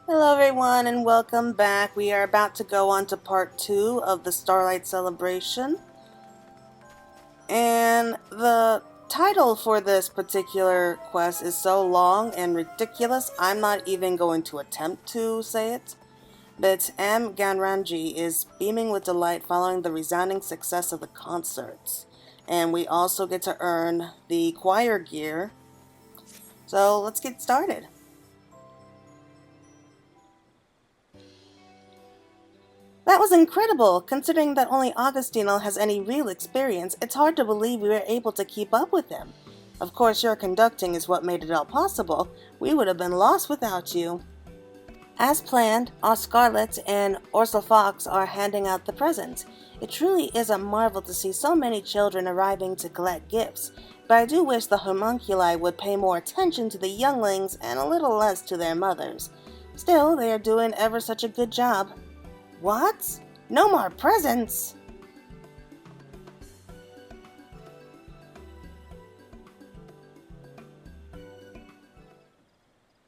Hello everyone and welcome back. We are about to go on to part 2 of the Starlight Celebration. And the title for this particular quest is so long and ridiculous, I'm not even going to attempt to say it. But M. Ganranji is beaming with delight following the resounding success of the concerts. And we also get to earn the choir gear. So let's get started. That was incredible! Considering that only Augustino has any real experience, it's hard to believe we were able to keep up with him. Of course, your conducting is what made it all possible. We would have been lost without you. As planned, our Scarlet and Ursula Fox are handing out the presents. It truly is a marvel to see so many children arriving to collect gifts, but I do wish the homunculi would pay more attention to the younglings and a little less to their mothers. Still, they are doing ever such a good job. What? No more presents?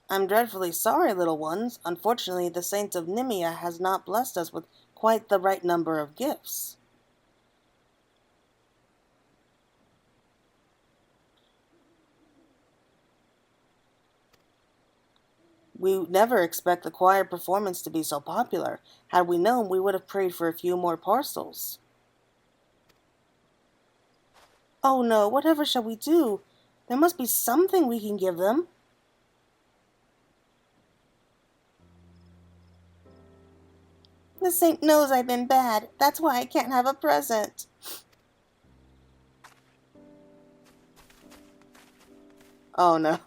I'm dreadfully sorry, little ones. Unfortunately, the Saint of Nimia has not blessed us with quite the right number of gifts. We never expect the choir performance to be so popular. Had we known, we would have prayed for a few more parcels. Oh no, whatever shall we do? There must be something we can give them. The saint knows I've been bad. That's why I can't have a present. Oh no,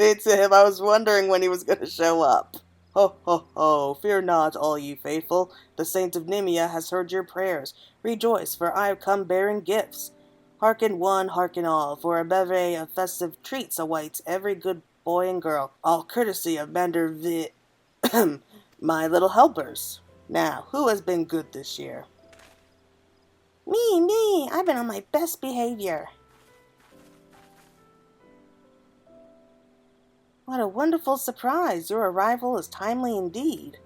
it's him. I was wondering when he was going to show up. Ho, ho, ho, fear not, all ye faithful. The Saint of Nimia has heard your prayers. Rejoice, for I have come bearing gifts. Hearken one, hearken all, for a bevy of festive treats awaits every good boy and girl, all courtesy of my little helpers. Now, who has been good this year? Me, I've been on my best behavior. What a wonderful surprise! Your arrival is timely indeed.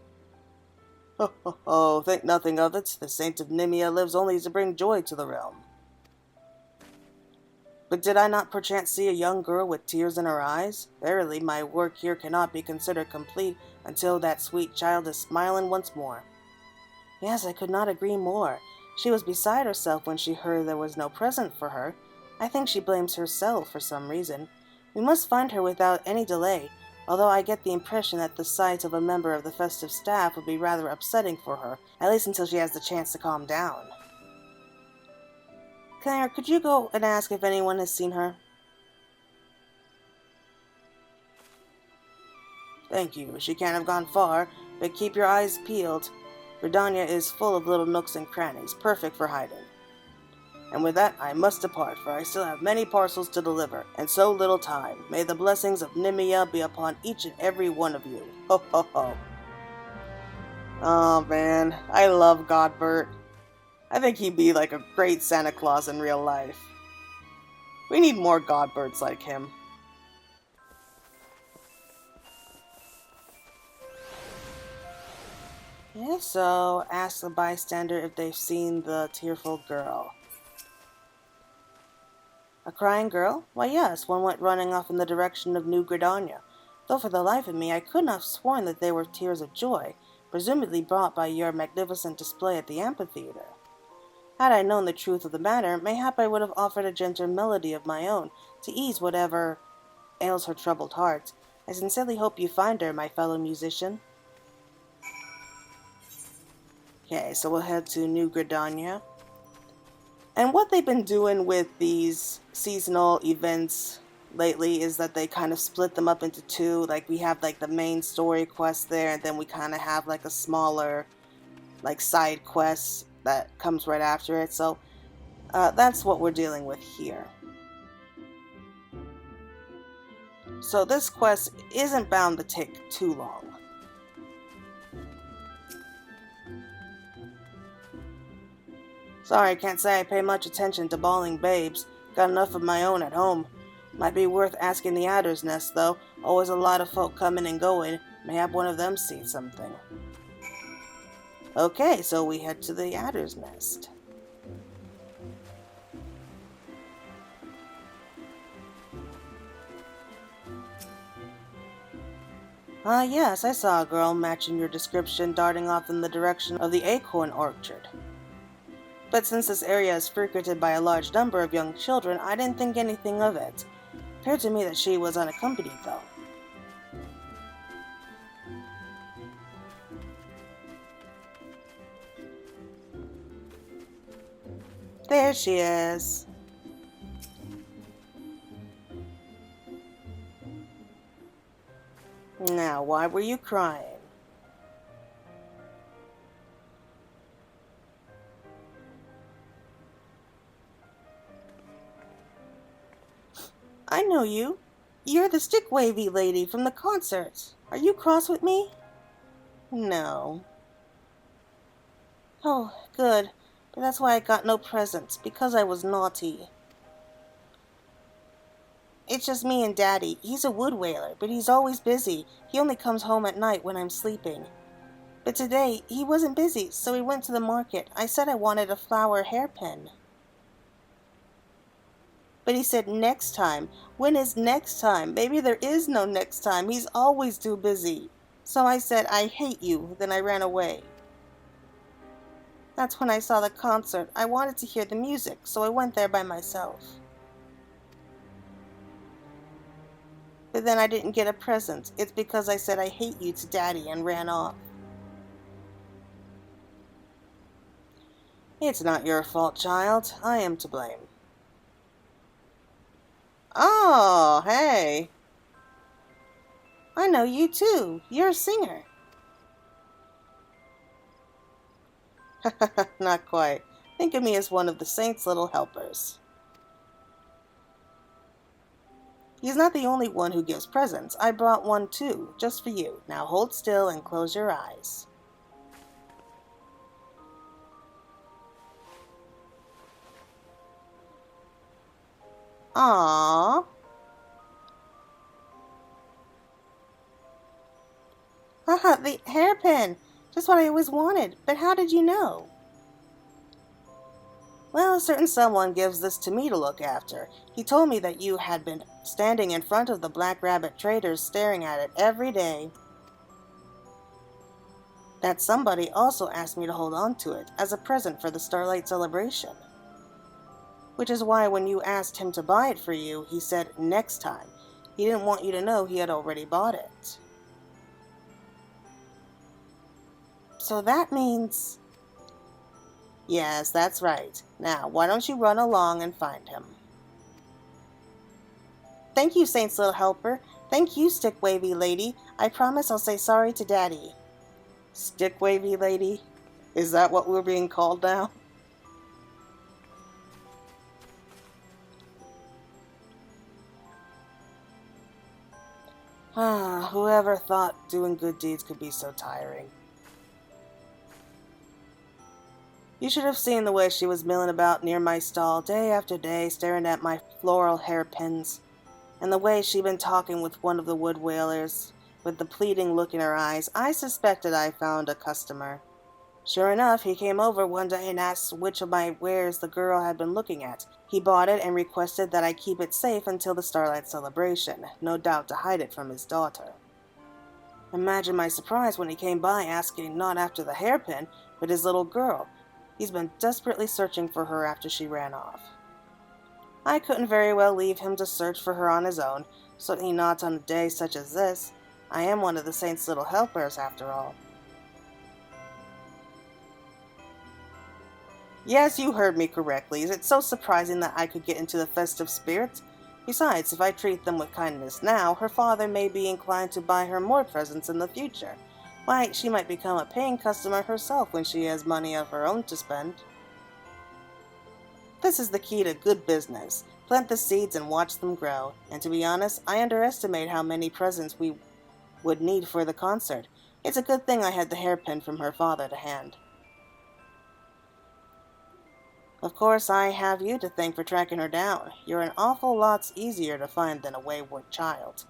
Ho, ho, ho, think nothing of it. The Saint of Nimia lives only to bring joy to the realm. But did I not perchance see a young girl with tears in her eyes? Verily, my work here cannot be considered complete until that sweet child is smiling once more. Yes, I could not agree more. She was beside herself when she heard there was no present for her. I think she blames herself for some reason. We must find her without any delay, although I get the impression that the sight of a member of the festive staff would be rather upsetting for her, at least until she has the chance to calm down. Claire, could you go and ask if anyone has seen her? Thank you. She can't have gone far, but keep your eyes peeled. Verdania is full of little nooks and crannies, perfect for hiding. And with that, I must depart, for I still have many parcels to deliver, and so little time. May the blessings of Nimia be upon each and every one of you. Ho, ho, ho. Oh, man. I love Godbert. I think he'd be like a great Santa Claus in real life. We need more Godberts like him. Yeah, so ask the bystander if they've seen the tearful girl. A crying girl? Why, yes, one went running off in the direction of New Gridania, though for the life of me I could not have sworn that they were tears of joy, presumably brought by your magnificent display at the amphitheater. Had I known the truth of the matter, mayhap I would have offered a gentle melody of my own, to ease whatever ails her troubled heart. I sincerely hope you find her, my fellow musician. Okay, so we'll head to New Gridania. And what they've been doing with these seasonal events lately is that they kind of split them up into two. Like, we have like the main story quest there, and then we kind of have like a smaller like side quest that comes right after it. So that's what we're dealing with here. So this quest isn't bound to take too long. Sorry, I can't say I pay much attention to bawling babes. Got enough of my own at home. Might be worth asking the Adder's Nest, though. Always a lot of folk coming and going. Mayhap one of them sees something. Okay, so we head to the adder's nest. Ah, yes, I saw a girl matching your description darting off in the direction of the acorn orchard. But since this area is frequented by a large number of young children, I didn't think anything of it. It appeared to me that she was unaccompanied, though. There she is. Now, why were you crying? I know you. You're the stick-wavy lady from the concert. Are you cross with me? No. Oh, good. But that's why I got no presents, because I was naughty. It's just me and Daddy. He's a wood whaler, but he's always busy. He only comes home at night when I'm sleeping. But today, he wasn't busy, so we went to the market. I said I wanted a flower hairpin. But he said next time. When is next time? Maybe there is no next time. He's always too busy. So I said, I hate you. Then I ran away. That's when I saw the concert. I wanted to hear the music, so I went there by myself. But then I didn't get a present. It's because I said I hate you to Daddy and ran off. It's not your fault, child. I am to blame. Oh, hey. I know you too. You're a singer. Not quite. Think of me as one of the saint's little helpers. He's not the only one who gives presents. I brought one too, just for you. Now hold still and close your eyes. Aww. Haha, the hairpin! Just what I always wanted. But how did you know? Well, a certain someone gives this to me to look after. He told me that you had been standing in front of the Black Rabbit traders staring at it every day. That somebody also asked me to hold on to it as a present for the Starlight celebration. Which is why when you asked him to buy it for you, he said next time. He didn't want you to know he had already bought it. So that means... Yes, that's right. Now, why don't you run along and find him? Thank you, Saint's little helper. Thank you, stick-wavy lady. I promise I'll say sorry to Daddy. Stick-wavy lady? Is that what we're being called now? Ah, whoever thought doing good deeds could be so tiring. You should have seen the way she was milling about near my stall day after day, staring at my floral hairpins, and the way she'd been talking with one of the wood whalers, with the pleading look in her eyes. I suspected I found a customer. Sure enough, he came over one day and asked which of my wares the girl had been looking at. He bought it and requested that I keep it safe until the Starlight celebration, no doubt to hide it from his daughter. Imagine my surprise when he came by asking not after the hairpin, but his little girl. He's been desperately searching for her after she ran off. I couldn't very well leave him to search for her on his own, certainly not on a day such as this. I am one of the saint's little helpers, after all. Yes, you heard me correctly. Is it so surprising that I could get into the festive spirit? Besides, if I treat them with kindness now, her father may be inclined to buy her more presents in the future. Why, she might become a paying customer herself when she has money of her own to spend. This is the key to good business. Plant the seeds and watch them grow. And to be honest, I underestimate how many presents we would need for the concert. It's a good thing I had the hairpin from her father to hand. Of course, I have you to thank for tracking her down. You're an awful lot easier to find than a wayward child.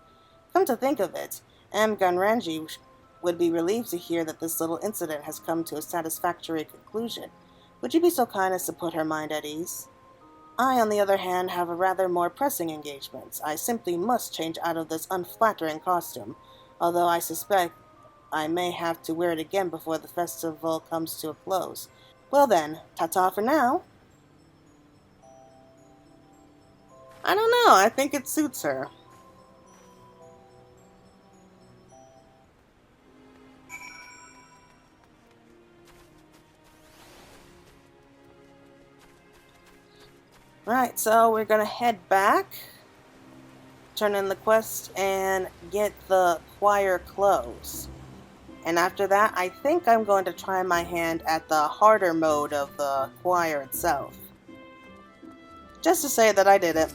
Come to think of it, M. Ganranji would be relieved to hear that this little incident has come to a satisfactory conclusion. Would you be so kind as to put her mind at ease? I, on the other hand, have a rather more pressing engagement. I simply must change out of this unflattering costume, although I suspect I may have to wear it again before the festival comes to a close. Well then, ta-ta for now. I don't know, I think it suits her. Right, so we're gonna head back, turn in the quest, and get the choir clothes. And after that, I think I'm going to try my hand at the harder mode of the choir itself. Just to say that I did it.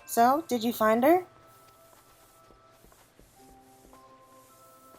So, did you find her?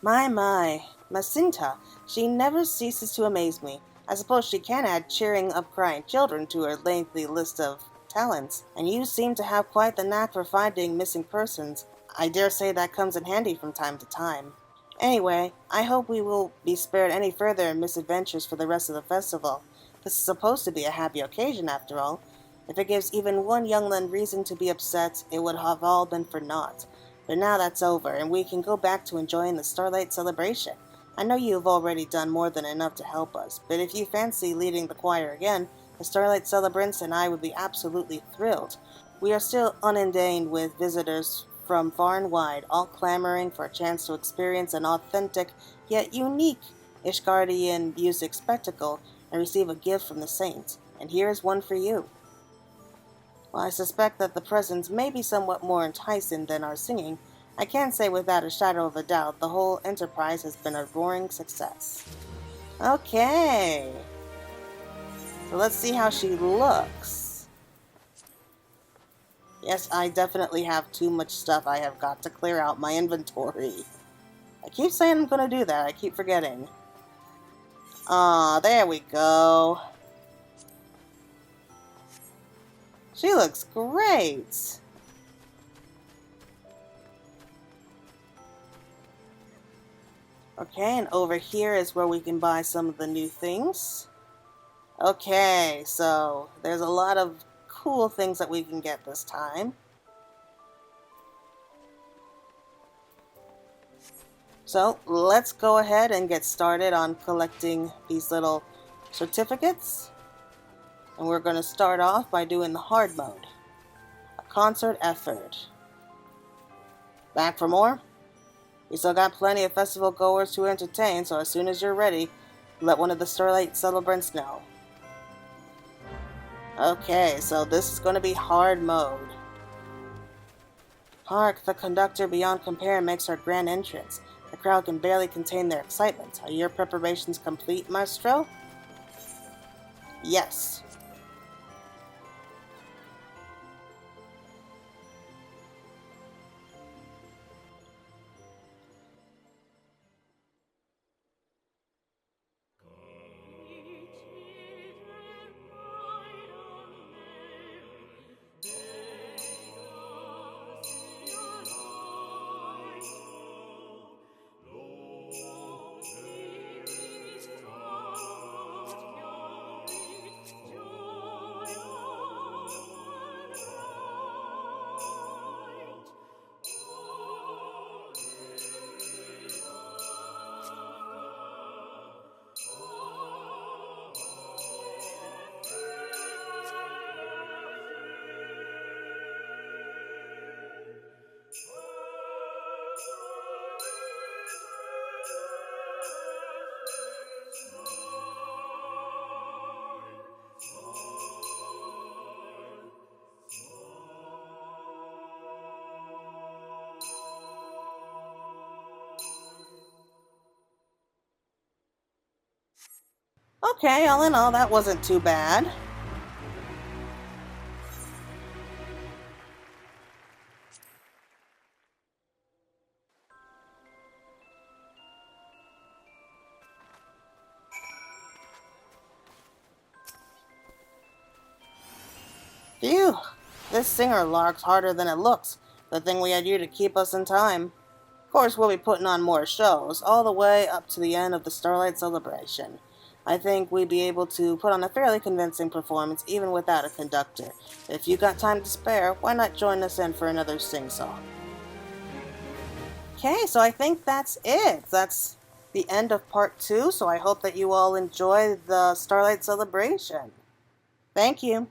My, Macinta, she never ceases to amaze me. I suppose she can add cheering up crying children to her lengthy list of talents, and you seem to have quite the knack for finding missing persons. I dare say that comes in handy from time to time. Anyway, I hope we will be spared any further misadventures for the rest of the festival. This is supposed to be a happy occasion, after all. If it gives even one youngling reason to be upset, it would have all been for naught. But now that's over, and we can go back to enjoying the Starlight celebration. I know you have already done more than enough to help us, but if you fancy leading the choir again, the Starlight celebrants and I would be absolutely thrilled. We are still inundated with visitors from far and wide, all clamoring for a chance to experience an authentic, yet unique Ishgardian music spectacle and receive a gift from the saints. And here is one for you. While I suspect that the presents may be somewhat more enticing than our singing, I can say without a shadow of a doubt the whole enterprise has been a roaring success. Okay, so let's see how she looks. Yes, I definitely have too much stuff. I have got to clear out my inventory. I keep saying I'm going to do that. I keep forgetting. Ah, there we go. She looks great. Okay, and over here is where we can buy some of the new things. Okay, so there's a lot of cool things that we can get this time. So let's go ahead and get started on collecting these little certificates. And we're going to start off by doing the hard mode. A concert effort. Back for more? We still got plenty of festival goers to entertain, so as soon as you're ready, let one of the Starlight celebrants know. Okay, so this is going to be hard mode. Hark, the conductor beyond compare makes her grand entrance. The crowd can barely contain their excitement. Are your preparations complete, Maestro? Yes. Okay, all in all, that wasn't too bad. Phew, this singer larks harder than it looks. Good thing we had you to keep us in time. Of course, we'll be putting on more shows, all the way up to the end of the Starlight celebration. I think we'd be able to put on a fairly convincing performance even without a conductor. If you got time to spare, why not join us in for another sing-song? Okay, so I think that's it. That's the end of part 2, so I hope that you all enjoy the Starlight celebration. Thank you.